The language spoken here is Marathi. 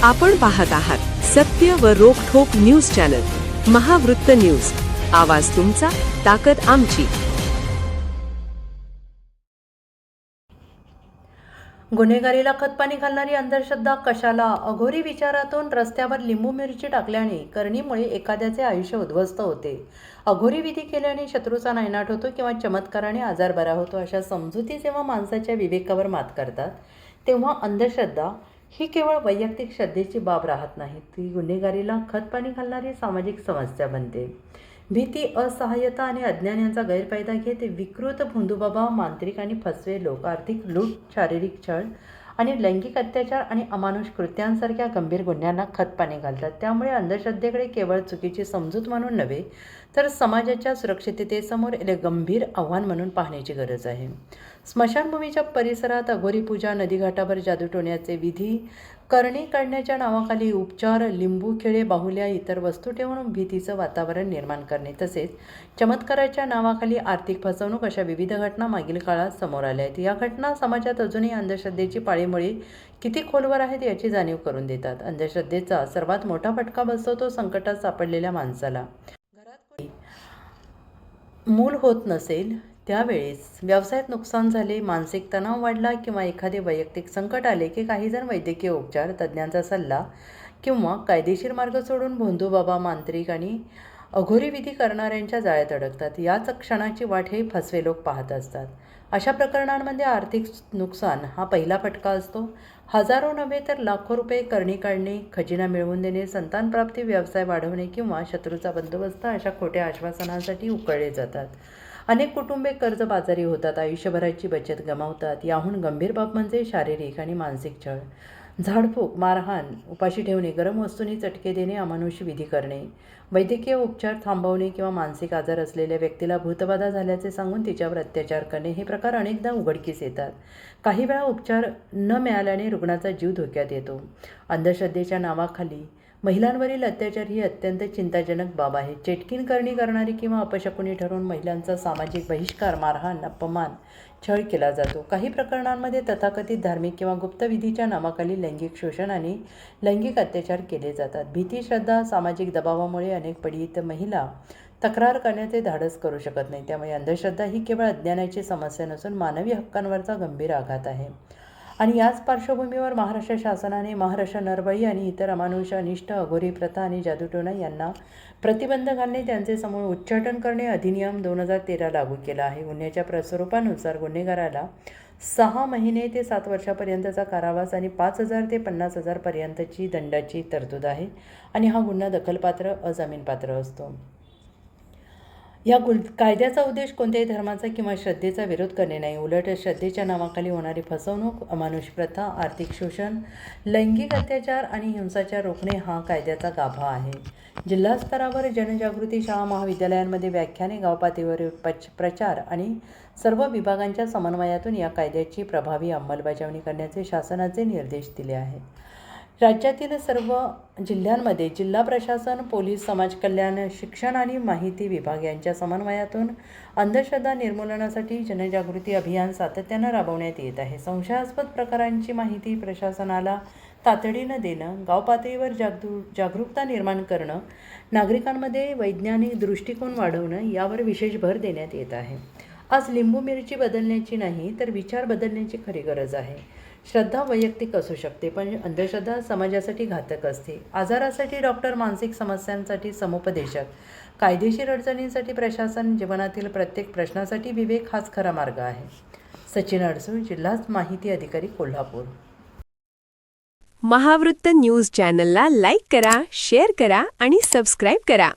आपण पाहत आहात सत्य व रोखठोक न्यूज चॅनल महावृत्त न्यूज। आवाज तुमचा, ताकद आमची। गुन्हेगारीला खतपाणी घालणारी अंधश्रद्धा कशाला? अघोरी विचारातून रस्त्यावर लिंबू मिरची टाकल्याने, करणीमुळे एखाद्याचे आयुष्य उद्ध्वस्त होते। अघोरी विधी केल्याने शत्रूचा नायनाट होतो किंवा चमत्काराने आजार बरा होतो, अशा समजुती जेव्हा माणसाच्या विवेकावर मात करतात, तेव्हा अंधश्रद्धा ही केवळ वैयक्तिक श्रद्धेची बाब राहत नाही, ती गुन्हेगारीला खतपाणी घालणारी सामाजिक समस्या बनते। भीती, असहाय्यता आणि अज्ञान यांचा गैरफायदा घेत विकृत भोंदूबाबा, मांत्रिक आणि फसवे लोक आर्थिक लूट, शारीरिक छळ आणि लैंगिक अत्याचार आणि अमानुष कृत्यांसारख्या गंभीर गुन्ह्यांना खतपाणी घालतात। त्यामुळे अंधश्रद्धेकडे केवळ चुकीची समजूत म्हणून नव्हे, तर समाजाच्या सुरक्षिततेसमोर एक गंभीर आव्हान म्हणून पाहण्याची गरज आहे। स्मशानभूमीच्या परिसरात अघोरी पूजा, नदीघाटावर जादूटोण्याचे विधी, करणी काढण्याच्या नावाखाली उपचार, लिंबू, खिळे, बाहुल्या इतर वस्तू ठेवून भीतीचं वातावरण निर्माण करणे, तसेच चमत्काराच्या नावाखाली आर्थिक फसवणूक अशा विविध घटना मागील काळात समोर आल्या आहेत। या घटना समाजात अजूनही अंधश्रद्धेची पाळीमुळे किती खोलवर आहेत याची जाणीव करून देतात। अंधश्रद्धेचा सर्वात मोठा फटका बसतो तो संकटात सापडलेल्या माणसाला। घरात मूल होत नसेल त्यावेळेस, व्यवसायात नुकसान झाले, मानसिक तणाव वाढला किंवा एखादे वैयक्तिक संकट आले की काही जण वैद्यकीय उपचार, तज्ज्ञांचा सल्ला किंवा कायदेशीर मार्ग सोडून भोंदूबाबा, मांत्रिक आणि अघोरी विधी करणाऱ्यांच्या जाळ्यात अडकतात। याच क्षणाची वाट हे फसवे लोक पाहत असतात। अशा प्रकरणांमध्ये आर्थिक नुकसान हा पहिला फटका असतो। हजारो नव्हे तर लाखो रुपये करणी काढणे, खजिना मिळवून देणे, संतानप्राप्ती, व्यवसाय वाढवणे किंवा शत्रूचा बंदोबस्त अशा खोट्या आश्वासनांसाठी उकळले जातात। अनेक कुटुंबे कर्जबाजारी होतात, आयुष्यभराची बचत गमावतात। याहून गंभीर बाब म्हणजे शारीरिक आणि मानसिक छळ, झाडफूक, मारहाण, उपाशी ठेवणे, गरम वस्तूंनी चटके देणे, अमानुष विधी करणे, वैद्यकीय उपचार थांबवणे किंवा मानसिक आजार असलेल्या व्यक्तीला भूतबाधा झाल्याचे सांगून तिच्यावर अत्याचार करणे, हे प्रकार अनेकदा उघडकीस येतात। काही वेळा उपचार न मिळाल्याने रुग्णाचा जीव धोक्यात येतो। अंधश्रद्धेच्या नावाखाली महिलांवरील अत्याचार ही अत्यंत चिंताजनक बाब आहे। चेटकीन करणी करणारी किंवा अपशकुनी ठरवून महिलांचा सामाजिक बहिष्कार, मारहाण, अपमान, छळ केला जातो। काही प्रकरणांमध्ये तथाकथित धार्मिक किंवा गुप्त विधीच्या नावाखाली लैंगिक शोषण आणि लैंगिक अत्याचार केले जातात। भीती, श्रद्धा, सामाजिक दबावामुळे अनेक पीडित महिला तक्रार करण्याचे धाडस करू शकत नाही। त्यामुळे अंधश्रद्धा ही केवळ अज्ञानाची समस्या नसून मानवी हक्कांवरचा गंभीर आघात आहे। आणि याच पार्श्वभूमीवर महाराष्ट्र शासनाने महाराष्ट्र नरबळी आणि इतर अमानुष, अनिष्ट, अघोरी प्रथा आणि जादूटोणा यांना प्रतिबंध घालणे, त्यांचे समूळ उच्चाटन करणे अधिनियम 2013 लागू केला आहे। गुन्ह्याच्या स्वरूपानुसार गुन्हेगाराला 6 महिने ते 7 वर्षापर्यंतचा कारावास आणि 5,000 ते 50,000 पर्यंतची दंडाची तरतूद आहे आणि हा गुन्हा दखलपात्र, अजामीनपात्र असतो। या कायद्याचा उद्देश कोणत्याही धर्माचा किंवा श्रद्धेचा विरोध करणे नाही, उलट श्रद्धेच्या नावाखाली होणारी फसवणूक, अमानुष प्रथा, आर्थिक शोषण, लैंगिक अत्याचार आणि हिंसाचार रोखणे हा कायद्याचा गाभा आहे। जिल्हा स्तरावर जनजागृती, शाळा, महाविद्यालयांमध्ये व्याख्याने, गावपातळीवर प्रचार आणि सर्व विभागांच्या समन्वयातून या कायद्याची प्रभावी अंमलबजावणी करण्याचे शासनाचे निर्देश दिले आहेत। राज्यातील सर्व जिल्ह्यांमध्ये जिल्हा प्रशासन, पोलीस, समाज कल्याण, शिक्षण आणि माहिती विभाग यांच्या समन्वयातून अंधश्रद्धा निर्मूलनासाठी जनजागृती अभियान सातत्यानं राबवण्यात येत आहे। संशयास्पद प्रकारांची माहिती प्रशासनाला तातडीनं देणं, गाव पातळीवर जागरूकता निर्माण करणं, नागरिकांमध्ये वैज्ञानिक दृष्टिकोन वाढवणं यावर विशेष भर देण्यात येत आहे। आज लिंबू मिरची बदलण्याची नाही, तर विचार बदलण्याची खरी गरज आहे। श्रद्धा वैयक्तिक असू शकते, पण अंधश्रद्धा समाजासाठी घातक असते। आजारासाठी डॉक्टर, मानसिक समस्यांसाठी समुपदेशक, कायदेशीर अडचणींसाठी प्रशासन, जीवनातील प्रत्येक प्रश्नासाठी विवेक हाच खरा मार्ग आहे। सचिन अडसूळ, जिल्हा माहिती अधिकारी, कोल्हापूर। महावृत्त न्यूज चॅनलला लाईक करा, शेअर करा आणि सबस्क्राईब करा।